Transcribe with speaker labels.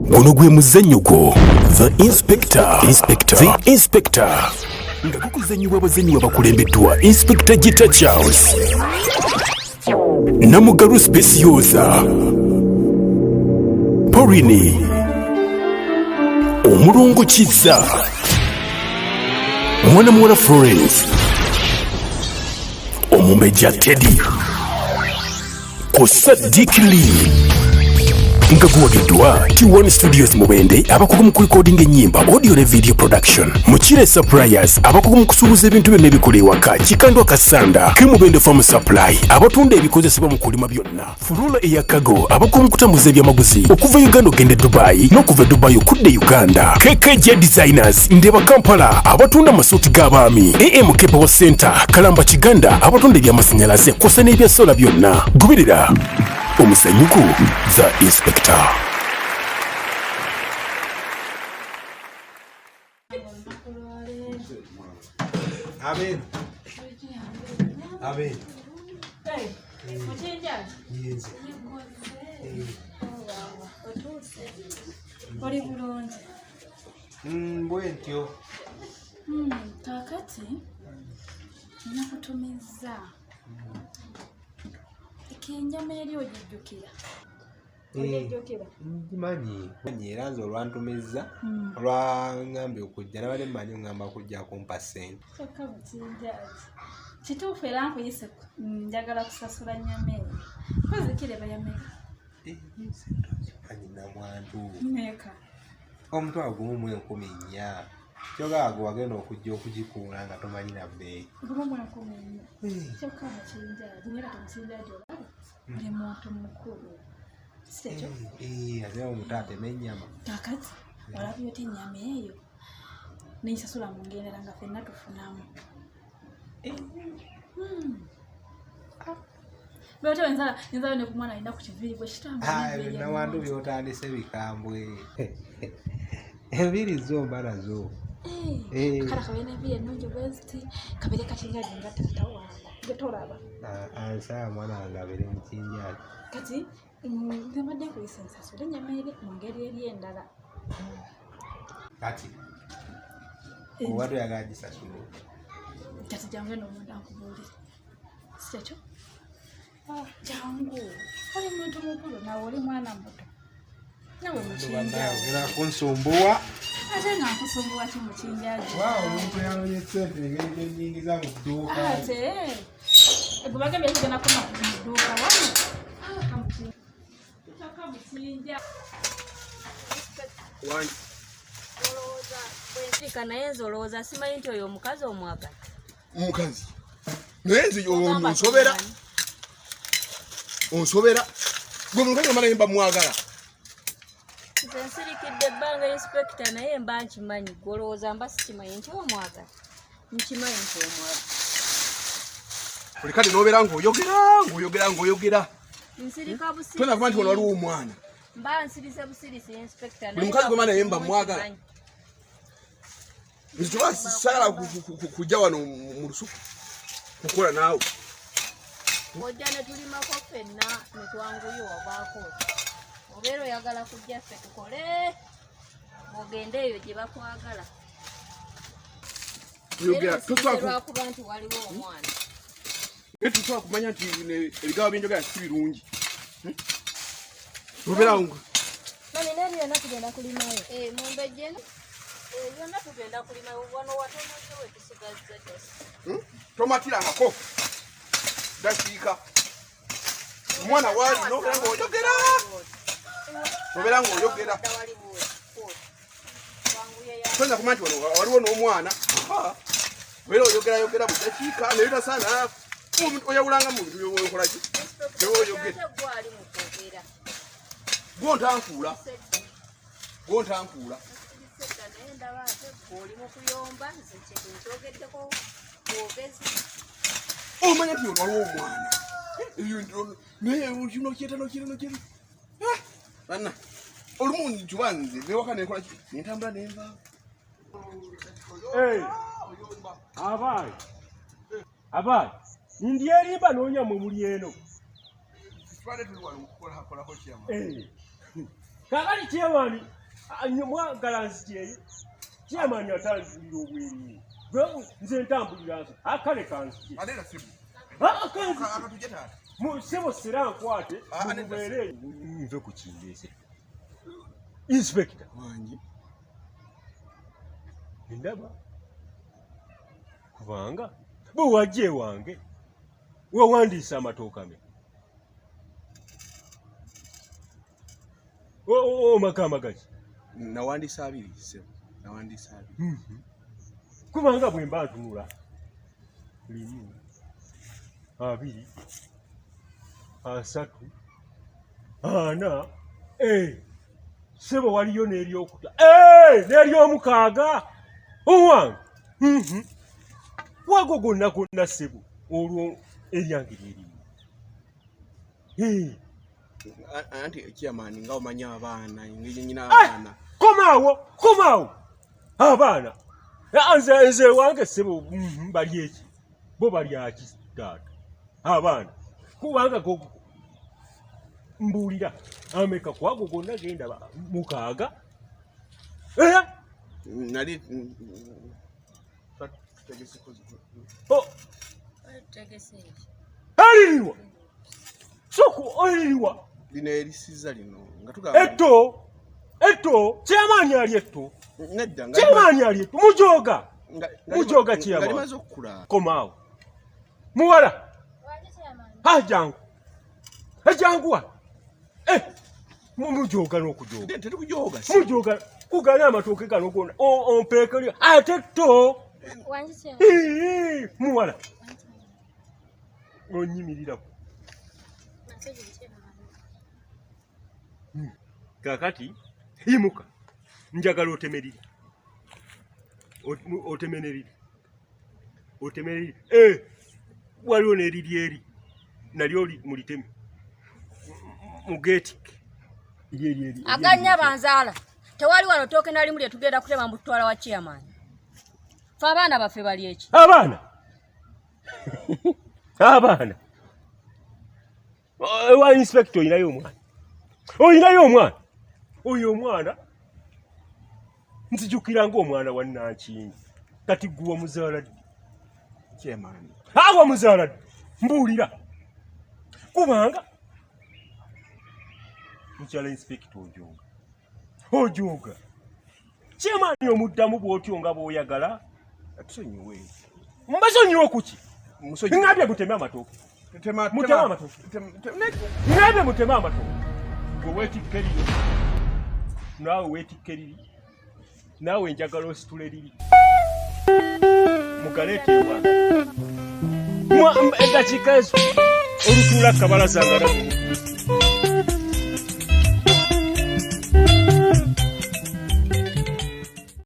Speaker 1: guno gwe muzannyo gwo The Inspector. The Inspector nga gukuzannyibwa abazannyi abakulembeddwa Inspector Gita Charles Namugaru Speciosa Porini Omulongo Kiza Mwana Mwala Florence Omumeja Teddy Kosadikili nga guwagiddwa T1 Studios Mubende abakugu mu recording ennyimba audio ne video production Mukire Suppliers abakugu mu kusuubuza ebintu byonna ebikola ewaka Kikandwa Kasanda Kimubende Farm Supply abatunda ebikozesebwa mu kulima byonna Furula Eyakago abakugu mu kutambuza ebyamaguzi okuva Uganda ogende Dubai n'okuva Dubai okudde Uganda KKJ Designers Ndeba Kampala abatunda amasuuti g'abaami AMK Power Center Kalamba Kiganda abatunda ebyamasannyalaze kw'ossa n'ebya sola byonna goberera Omusanyuku The Inspector.
Speaker 2: Amen. Amen.
Speaker 3: Hey, yes. Oli bulungi.
Speaker 2: Bwentyo.
Speaker 3: Kakati nakutumizza. Ennyama eri ogijjukira.
Speaker 2: Manyi era nze olwantumizza olwangambye okujja nabadde mmanyi ngamba kujja kumpa ssente.
Speaker 3: Kyokka bukinjaazi. Kituufu era nkuyise njagala kusasula nnyama eyo. Kozikire bayameka.
Speaker 2: Manyi namwantu.
Speaker 3: Meka.
Speaker 2: Omutwalo gumu mu 10,000. Kyokka gwe wagenda okujja okugikuula nga tomanyi na bbeeyi.
Speaker 3: Gumu mu 10,000. Kyokka bukinjaazi. Nyera tomukinjaazi olaba. Oli muntu mukulu. Sikyo?
Speaker 2: Ate omutaate n'ennyama.
Speaker 3: Kakati olabye oti ennyama eyo n'ensasula mu ngendera nga ffenna tufunamu. Lwaki enzala ne ku mwana alina ku kiviiri bwe kitambula.
Speaker 2: Nawantu by'otandise bikambwe. Enviiri zo mba nazo.
Speaker 3: Kala kabeere n'enviiri ennungi bwe ziti kabeere kakinjaazi nga taata wange. Gwe tolaba.
Speaker 2: Ansaba mwana wange abeere mukinjaazi.
Speaker 3: Kati nze mbadde nkuyisa ensasula ennyama eri mu ngeri eri endala.
Speaker 2: Kati oba toyagala gisasula.
Speaker 3: Kati jangu eno omuntu ankubuulire. Si kyekyo? Jangu. Oli muntu mukulu nawe oli mwana muto. Nawe mukinjaazi.
Speaker 2: Ogenda kunsumbuwa.
Speaker 3: Ate nga nkusumbuwa ki mukinjaazi?
Speaker 2: Omuntu yalonye ssente engeri ennyingiza mu dduuka.
Speaker 3: Ate gwe bagambye kigenda kuma mu dduuka wano.
Speaker 4: Bwensirika naye nze olowooza simanyi nti oyo omukazi omwagala.
Speaker 5: Omukazi naye nze onsobera gwe mukazi omala yemba mwagala.
Speaker 4: Nze nsirikidde ebbanga Inspector naye mba nkimanyi gwe olowooza mba sikimanyi nti omwagala. Nkimanyi nti omwagala.
Speaker 5: Buli kati n'obeera ng'oyogera.
Speaker 4: Nsirika busirisi.
Speaker 5: Tonakuba nti wano waliwo omwana.
Speaker 4: Mba nsirise busirisi Inspector.
Speaker 5: Buli mukazi gwemala naye mba mwagala. Nze tuba sagala kujja wano mu lusuku kukola naawe.
Speaker 4: Ojja ne tulimako ffenna ne twanguyo obaako. Obeera oyagala kujja ffe tukole. Ogende eyo gye bakwagala. Lwakuba nti waliwo omwana.
Speaker 5: Tusobola kumanya nti ebigambo byenjogera si birungi. Obeera ngo.
Speaker 4: Mami nani byonna tugenda kulimayo. Mumbejje byonna tugenda kulimayo wano watonoze we tusigazza dasi.
Speaker 5: Tomatirangako dakiika. Omwana waali n'obeera ng'oyogera. Toyinza kumanya nti waliwo n'omwana. Obeera oyogera buli dakiika naye tasaana oyawulanga mu bintu by'okola ki? Gw'ontankuula. Omanya nti waliwo omwana. Naye kino kyeta. Banna olumu njuba nze newaka nenkola ki? Nentambula nenva.
Speaker 6: Abayi. Ndierimba nonya mwe muli eno.
Speaker 5: Twale tuli wano kukola ko kyama.
Speaker 6: Kakali kyewani mwagala nzityeyo kyamanya atanzulira obwerimu nze ntambulira nso akale kanzitye sebo sera nkwate mubeere nve ku kindeese inspector wange ndaba kubanga bwe wajja ewange wawandiisa amatooka me maka amagaki
Speaker 5: nawandiisa 2 sebo nawandiisa 2
Speaker 6: kubanga bwe mba ntunula 1 2 3 4 sebo waliyo n'eryokuta n'eryomukaaga owange wago gonna gonna sebo olwo eryange lyerimu
Speaker 5: anti chairman nga omanya abaana ngiri nyina abaana
Speaker 6: komaawo abaana nze wange sebo bali eki bo bali aki taata abaana kubanga mbuulira ameka kwago gonna genda mukaaga
Speaker 5: nali
Speaker 6: aliriwa soko aliriwa
Speaker 5: lino erisiza lino nga tugamba
Speaker 6: etto kyamaanyi ali etto
Speaker 5: nedda
Speaker 6: kyamaanyi ali etto mujoga kyamaanyi
Speaker 5: limaze okukula
Speaker 6: komaawo muwala ajanguwa mujoga n'okujoga
Speaker 5: tetukujoga
Speaker 6: mujoga kugana amatooke gano gonna ompeekeri ate etto muwala onyimiriraku kakati yimuka njagala otemerire waliwo n'eriri eri nalyo mulitemi mugetike
Speaker 7: aganya banzaala tewali wano tooke nali muli etugenda kutema mutwala wa chairman fe abaana baffe bali eki
Speaker 6: abaana wa inspector oyinayo omwana oyo omwana nzijukira ng'omwana wa Nankingi kati gwe muzaala ddi
Speaker 5: chairman
Speaker 6: awa muzaala ddi mbuulira kubanga mukyala inspector ojoga chairman omuddamu bw'otyo nga bw'oyagala
Speaker 5: atusonyiwe
Speaker 6: mbasonyiwe kuki ngambye guteme amatooke ngambye muteme amatooke gwe weetikke liri naawe weetikke liri naawe njagala ositule liri mugaleete ewange eddakiika ezo olutuula kabalaza nga namu